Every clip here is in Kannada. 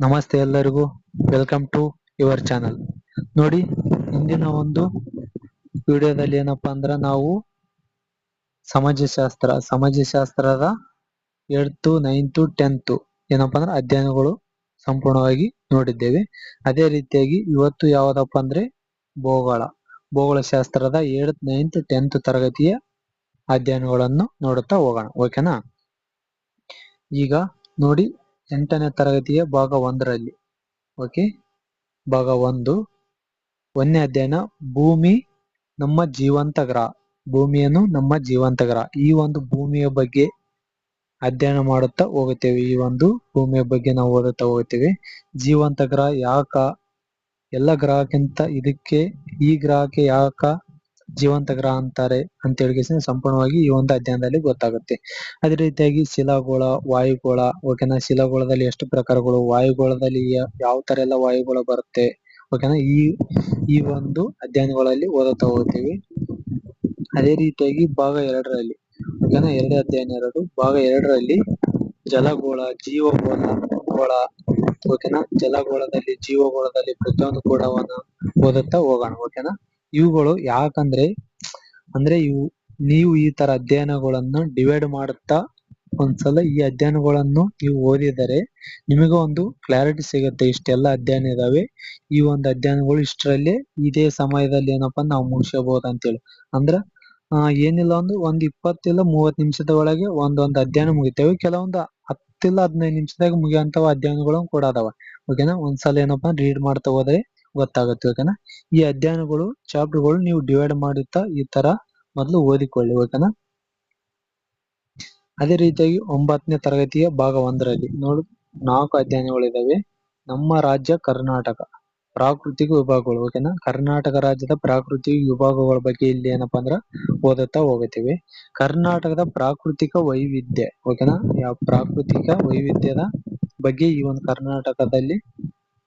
ನಮಸ್ತೆ ಎಲ್ಲರಿಗೂ. Welcome to your channel. ನೋಡಿ, ಇಂದಿನ ಒಂದು ವಿಡಿಯೋದಲ್ಲಿ ಏನಪ್ಪಾ ಅಂದ್ರೆ ನಾವು ಸಮಾಜಶಾಸ್ತ್ರದ 8th 9th 10th ಏನಪ್ಪಾ ಅಂದ್ರೆ ಅಧ್ಯಯನಗಳು ಸಂಪೂರ್ಣವಾಗಿ ನೋಡಿದ್ದೇವೆ. ಅದೇ ರೀತಿಯಾಗಿ ಇವತ್ತು ಯಾವ್ದಪ್ಪ ಅಂದ್ರೆ ಭೂಗೋಳಶಾಸ್ತ್ರದ 8th 9th 10th ತರಗತಿಯ ಅಧ್ಯಯನಗಳನ್ನು ನೋಡುತ್ತಾ ಹೋಗೋಣ. ಓಕೆನಾ? ಈಗ ನೋಡಿ, 8ನೇ ತರಗತಿಯ ಭಾಗ 1ರಲ್ಲಿ ಭಾಗ 1 ಒಂದನೇ ಅಧ್ಯಯನ ಭೂಮಿ ನಮ್ಮ ಜೀವಂತ ಗ್ರಹ. ಭೂಮಿಯನ್ನು ನಮ್ಮ ಜೀವಂತ ಗ್ರಹ. ಈ ಒಂದು ಭೂಮಿಯ ಬಗ್ಗೆ ಅಧ್ಯಯನ ಮಾಡುತ್ತಾ ಹೋಗುತ್ತೇವೆ. ಈ ಒಂದು ಭೂಮಿಯ ಬಗ್ಗೆ ನಾವು ಓದುತ್ತಾ ಹೋಗುತ್ತೇವೆ. ಜೀವಂತ ಗ್ರಹ ಯಾಕ, ಎಲ್ಲ ಗ್ರಹಕ್ಕಿಂತ ಈ ಗ್ರಹಕ್ಕೆ ಯಾಕ ಜೀವಂತ ಗ್ರಹ ಅಂತಾರೆ ಅಂತ ಹೇಳಿ ಸಂಪೂರ್ಣವಾಗಿ ಈ ಒಂದು ಅಧ್ಯಯನದಲ್ಲಿ ಗೊತ್ತಾಗುತ್ತೆ. ಅದೇ ರೀತಿಯಾಗಿ ಶಿಲಾಗೋಳ, ವಾಯುಗೋಳ. ಓಕೆನಾ? ಶಿಲಾಗೋಳದಲ್ಲಿ ಎಷ್ಟು ಪ್ರಕಾರಗಳು, ವಾಯುಗೋಳದಲ್ಲಿ ಯಾವ ತರ ಎಲ್ಲ ವಾಯುಗೋಳ ಬರುತ್ತೆ. ಓಕೆನಾ? ಈ ಒಂದು ಅಧ್ಯಯನಗಳಲ್ಲಿ ಓದುತ್ತಾ ಹೋಗ್ತೀವಿ. ಅದೇ ರೀತಿಯಾಗಿ ಭಾಗ 2ರಲ್ಲಿ ಓಕೆನಾ, 2 ಅಧ್ಯಯನ ಇರೋದು. ಭಾಗ 2ರಲ್ಲಿ ಜಲಗೋಳ, ಜೀವಗೋಳ. ಓಕೆನಾ? ಜಲಗೋಳದಲ್ಲಿ, ಜೀವಗೋಳದಲ್ಲಿ ಪ್ರತಿಯೊಂದು ಕೂಡ ಓದುತ್ತಾ ಹೋಗೋಣ. ಓಕೆನಾ? ಇವುಗಳು ಯಾಕಂದ್ರೆ ನೀವು ಈ ತರ ಅಧ್ಯಯನಗಳನ್ನು ಡಿವೈಡ್ ಮಾಡುತ್ತಾ ಒಂದ್ಸಲ ಈ ಅಧ್ಯಯನಗಳನ್ನು ನೀವು ಓದಿದರೆ ನಿಮಗೆ ಒಂದು ಕ್ಲಾರಿಟಿ ಸಿಗುತ್ತೆ. ಇಷ್ಟೆಲ್ಲ ಅಧ್ಯಯನ ಇದಾವೆ, ಈ ಒಂದು ಅಧ್ಯಯನಗಳು ಇಷ್ಟರಲ್ಲೇ ಇದೇ ಸಮಯದಲ್ಲಿ ಏನಪ್ಪಾ ನಾವು ಮುಗಿಸಬಹುದು ಅಂತೇಳಿ. ಅಂದ್ರ ಏನಿಲ್ಲ ಒಂದು 20 ಇಲ್ಲ 30 ನಿಮಿಷದ ಒಳಗೆ ಒಂದೊಂದು ಅಧ್ಯಯನ ಮುಗಿತೇವೆ. ಕೆಲವೊಂದು 10 ಇಲ್ಲ 15 ನಿಮಿಷದಾಗ ಮುಗಿಯುವಂತಹ ಅಧ್ಯಯನಗಳು ಕೂಡ ಅದಾವ. ಓಕೆನಾ? ಒಂದ್ಸಲ ಏನಪ್ಪಾ ರೀಡ್ ಮಾಡ್ತಾ ಹೋದ್ರೆ ಗೊತ್ತಾಗುತ್ತೆ. ಓಕೆನಾ? ಈ ಅಧ್ಯಯನಗಳು ಚಾಪ್ಟರ್ಗಳು ನೀವು ಡಿವೈಡ್ ಮಾಡುತ್ತಾ ಈ ತರ ಮೊದಲು ಓದಿಕೊಳ್ಳಿ. ಓಕೆನಾ? ಅದೇ ರೀತಿಯಾಗಿ 9ನೇ ತರಗತಿಯ ಭಾಗ 1ರಲ್ಲಿ 4 ಅಧ್ಯಯನಗಳಿದಾವೆ. ನಮ್ಮ ರಾಜ್ಯ ಕರ್ನಾಟಕ, ಪ್ರಾಕೃತಿಕ ವಿಭಾಗಗಳು. ಓಕೆನಾ? ಕರ್ನಾಟಕ ರಾಜ್ಯದ ಪ್ರಾಕೃತಿಕ ವಿಭಾಗಗಳ ಬಗ್ಗೆ ಇಲ್ಲಿ ಏನಪ್ಪಾ ಅಂದ್ರ ಓದುತ್ತಾ ಹೋಗುತ್ತೇವೆ. ಕರ್ನಾಟಕದ ಪ್ರಾಕೃತಿಕ ವೈವಿಧ್ಯ. ಓಕೆನಾ? ಪ್ರಾಕೃತಿಕ ವೈವಿಧ್ಯದ ಬಗ್ಗೆ ಈ ಒಂದು ಕರ್ನಾಟಕದಲ್ಲಿ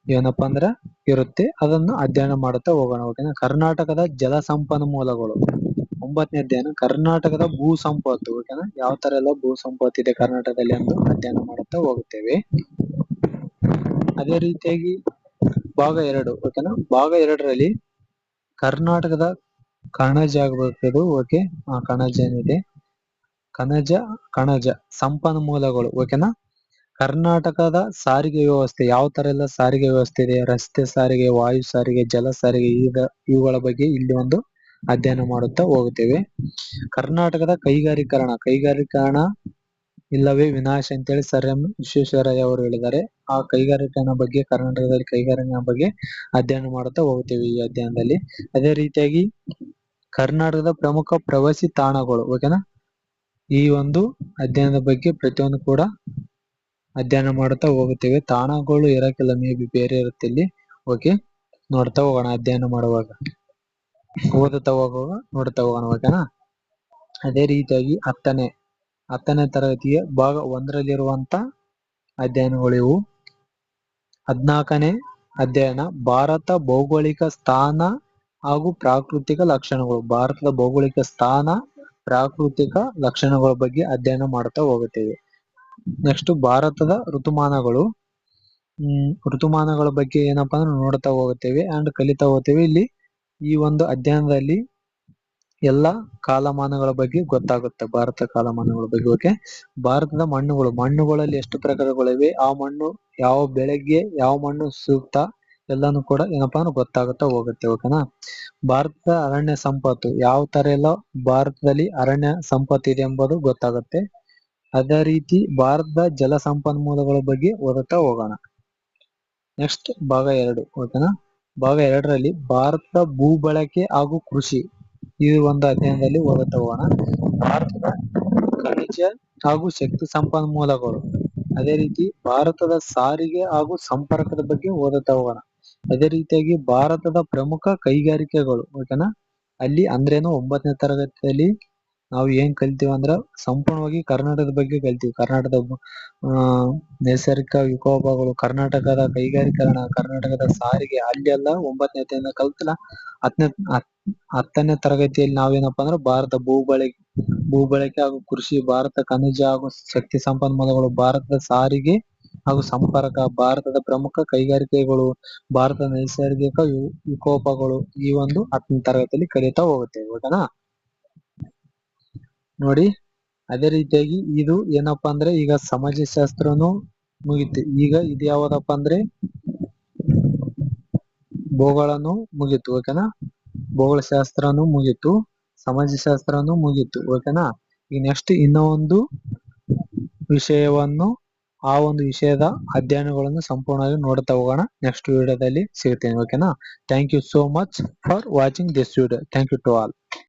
ಏನಪ್ಪಾ ಅಂದ್ರ ಇರುತ್ತೆ, ಅದನ್ನು ಅಧ್ಯಯನ ಮಾಡುತ್ತಾ ಹೋಗೋಣ. ಓಕೆನಾ? ಕರ್ನಾಟಕದ ಜಲ ಸಂಪನ್ಮೂಲಗಳು. 9ನೇ ಅಧ್ಯಯನ ಕರ್ನಾಟಕದ ಭೂ ಸಂಪತ್ತು. ಓಕೆನಾ? ಯಾವ ತರ ಎಲ್ಲ ಭೂ ಸಂಪತ್ತು ಇದೆ ಕರ್ನಾಟಕದಲ್ಲಿ ಎಂದು ಅಧ್ಯಯನ ಮಾಡುತ್ತಾ ಹೋಗುತ್ತೇವೆ. ಅದೇ ರೀತಿಯಾಗಿ ಭಾಗ 2. ಓಕೆನಾ? ಭಾಗ 2ರಲ್ಲಿ ಕರ್ನಾಟಕದ ಕಣಜ ಆಗಬೇಕು. ಓಕೆ, ಕಣಜ ಏನಿದೆ, ಕಣಜ ಸಂಪನ್ಮೂಲಗಳು. ಓಕೆನಾ? ಕರ್ನಾಟಕದ ಸಾರಿಗೆ ವ್ಯವಸ್ಥೆ, ಯಾವ ತರ ಎಲ್ಲ ಸಾರಿಗೆ ವ್ಯವಸ್ಥೆ ಇದೆ, ರಸ್ತೆ ಸಾರಿಗೆ, ವಾಯು ಸಾರಿಗೆ, ಜಲ ಸಾರಿಗೆ, ಇವುಗಳ ಬಗ್ಗೆ ಇಲ್ಲಿ ಒಂದು ಅಧ್ಯಯನ ಮಾಡುತ್ತಾ ಹೋಗುತ್ತೇವೆ. ಕರ್ನಾಟಕದ ಕೈಗಾರೀಕರಣ ಇಲ್ಲವೇ ವಿನಾಶ ಅಂತೇಳಿ ಸರ್ ಎಂ ವಿಶ್ವೇಶ್ವರಯ್ಯ ಅವರು ಹೇಳಿದ್ದಾರೆ. ಆ ಕೈಗಾರಿಕರಣ ಬಗ್ಗೆ, ಕರ್ನಾಟಕದಲ್ಲಿ ಕೈಗಾರಿಕರಣ ಬಗ್ಗೆ ಅಧ್ಯಯನ ಮಾಡುತ್ತಾ ಹೋಗುತ್ತೇವೆ ಈ ಅಧ್ಯಯನದಲ್ಲಿ. ಅದೇ ರೀತಿಯಾಗಿ ಕರ್ನಾಟಕದ ಪ್ರಮುಖ ಪ್ರವಾಸಿ ತಾಣಗಳು. ಓಕೆನಾ? ಈ ಒಂದು ಅಧ್ಯಯನದ ಬಗ್ಗೆ ಪ್ರತಿಯೊಂದು ಕೂಡ ಅಧ್ಯಯನ ಮಾಡುತ್ತಾ ಹೋಗುತ್ತೇವೆ. ತಾಣಗಳು ಇರಕ್ಕಿಲ್ಲ, ಮೇ ಬಿ ಬೇರೆ ಇರುತ್ತೆ ಇಲ್ಲಿ. ಓಕೆ, ನೋಡ್ತಾ ಹೋಗೋಣ. ಅಧ್ಯಯನ ಮಾಡುವಾಗ ಓದುತ್ತಾ ಹೋಗುವಾಗ ನೋಡ್ತಾ ಹೋಗೋಣ. ಓಕೆನಾ? ಅದೇ ರೀತಿಯಾಗಿ 10ನೇ ತರಗತಿಯ ಭಾಗ 1ರಲ್ಲಿರುವಂತ ಅಧ್ಯಯನಗಳು ಇವು. 14ನೇ ಅಧ್ಯಯನ ಭಾರತ ಭೌಗೋಳಿಕ ಸ್ಥಾನ ಹಾಗೂ ಪ್ರಾಕೃತಿಕ ಲಕ್ಷಣಗಳು. ಭಾರತದ ಭೌಗೋಳಿಕ ಸ್ಥಾನ, ಪ್ರಾಕೃತಿಕ ಲಕ್ಷಣಗಳ ಬಗ್ಗೆ ಅಧ್ಯಯನ ಮಾಡುತ್ತಾ ಹೋಗುತ್ತೇವೆ. ನೆಕ್ಸ್ಟ್ ಭಾರತದ ಋತುಮಾನಗಳು. ಋತುಮಾನಗಳ ಬಗ್ಗೆ ಏನಪ್ಪಾ ಅಂದ್ರೆ ನೋಡ್ತಾ ಹೋಗುತ್ತೇವೆ ಅಂಡ್ ಕಲಿತಾ ಹೋಗ್ತೇವೆ. ಇಲ್ಲಿ ಈ ಒಂದು ಅಧ್ಯಯನದಲ್ಲಿ ಎಲ್ಲ ಕಾಲಮಾನಗಳ ಬಗ್ಗೆ ಗೊತ್ತಾಗುತ್ತೆ, ಭಾರತ ಕಾಲಮಾನಗಳ ಬಗ್ಗೆ. ಓಕೆ, ಭಾರತದ ಮಣ್ಣುಗಳಲ್ಲಿ ಎಷ್ಟು ಪ್ರಕಾರಗಳಿವೆ, ಆ ಮಣ್ಣು ಯಾವ ಬೆಳೆಗೆ ಯಾವ ಮಣ್ಣು ಸೂಕ್ತ ಎಲ್ಲಾನು ಕೂಡ ಏನಪ್ಪಾ ಅಂದ್ರೆ ಗೊತ್ತಾಗುತ್ತಾ ಹೋಗುತ್ತೆ. ಓಕೆನಾ? ಭಾರತದ ಅರಣ್ಯ ಸಂಪತ್ತು, ಯಾವ ತರ ಎಲ್ಲ ಭಾರತದಲ್ಲಿ ಅರಣ್ಯ ಸಂಪತ್ತು ಇದೆ ಎಂಬುದು ಗೊತ್ತಾಗುತ್ತೆ. ಅದೇ ರೀತಿ ಭಾರತದ ಜಲ ಸಂಪನ್ಮೂಲಗಳ ಬಗ್ಗೆ ಓದುತ್ತಾ ಹೋಗೋಣ. ನೆಕ್ಸ್ಟ್ ಭಾಗ 2. ಓಕೆನಾ? ಭಾಗ 2ರಲ್ಲಿ ಭಾರತದ ಭೂ ಬಳಕೆ ಹಾಗೂ ಕೃಷಿ, ಈ ಒಂದು ಅಧ್ಯಯನದಲ್ಲಿ ಓದುತ್ತಾ ಹೋಗೋಣ. ಭಾರತದ ಖನಿಜ ಹಾಗೂ ಶಕ್ತಿ ಸಂಪನ್ಮೂಲಗಳು. ಅದೇ ರೀತಿ ಭಾರತದ ಸಾರಿಗೆ ಹಾಗೂ ಸಂಪರ್ಕದ ಬಗ್ಗೆ ಓದುತ್ತಾ ಹೋಗೋಣ. ಅದೇ ರೀತಿಯಾಗಿ ಭಾರತದ ಪ್ರಮುಖ ಕೈಗಾರಿಕೆಗಳು. ಓಕೆನಾ? ಅಲ್ಲಿ ಅಂದ್ರೇನು, 9ನೇ ತರಗತಿಯಲ್ಲಿ ನಾವು ಏನ್ ಕಲ್ತೀವಿ ಅಂದ್ರ ಸಂಪೂರ್ಣವಾಗಿ ಕರ್ನಾಟಕದ ಬಗ್ಗೆ ಕಲ್ತೀವಿ. ಕರ್ನಾಟಕದ ನೈಸರ್ಗಿಕ ವಿಕೋಪಗಳು, ಕರ್ನಾಟಕದ ಕೈಗಾರಿಕರಣ, ಕರ್ನಾಟಕದ ಸಾರಿಗೆ, ಅಲ್ಲಿ ಎಲ್ಲ 9ನೇ ಅಧ್ಯಯನ ಕಲ್ತಿಲ್ಲ. 10ನೇ ತರಗತಿಯಲ್ಲಿ ನಾವೇನಪ್ಪಾ ಅಂದ್ರೆ ಭಾರತ ಭೂ ಬಳಕೆ ಹಾಗೂ ಕೃಷಿ, ಭಾರತ ಖನಿಜ ಹಾಗೂ ಶಕ್ತಿ ಸಂಪನ್ಮೂಲಗಳು, ಭಾರತದ ಸಾರಿಗೆ ಹಾಗೂ ಸಂಪರ್ಕ, ಭಾರತದ ಪ್ರಮುಖ ಕೈಗಾರಿಕೆಗಳು, ಭಾರತದ ನೈಸರ್ಗಿಕ ವಿಕೋಪಗಳು, ಈ ಒಂದು 10ನೇ ತರಗತಿಯಲ್ಲಿ ಕಲಿತಾ ಹೋಗುತ್ತೇವೆ. ಓಕೆನಾ. ನೋಡಿ, ಅದೇ ರೀತಿಯಾಗಿ ಇದು ಏನಪ್ಪಾ ಅಂದ್ರೆ ಈಗ ಸಮಾಜಶಾಸ್ತ್ರನು ಮುಗಿತು. ಈಗ ಇದು ಯಾವ್ದಪ್ಪ ಅಂದ್ರೆ ಭೂಗೋಳನು ಮುಗೀತು. ಓಕೆನಾ. ಭೂಗೋಳಶಾಸ್ತ್ರನು ಮುಗೀತು, ಸಮಾಜಶಾಸ್ತ್ರನು ಮುಗೀತು. ಓಕೆನಾ. ಈಗ ನೆಕ್ಸ್ಟ್ ಇನ್ನೂ ಒಂದು ವಿಷಯವನ್ನು, ಆ ಒಂದು ವಿಷಯದ ಅಧ್ಯಯನಗಳನ್ನು ಸಂಪೂರ್ಣವಾಗಿ ನೋಡ್ತಾ ಹೋಗೋಣ. ನೆಕ್ಸ್ಟ್ ವಿಡಿಯೋದಲ್ಲಿ ಸಿಗ್ತೇನೆ. ಓಕೆನಾ. Thank you so much for watching this video. Thank you to all.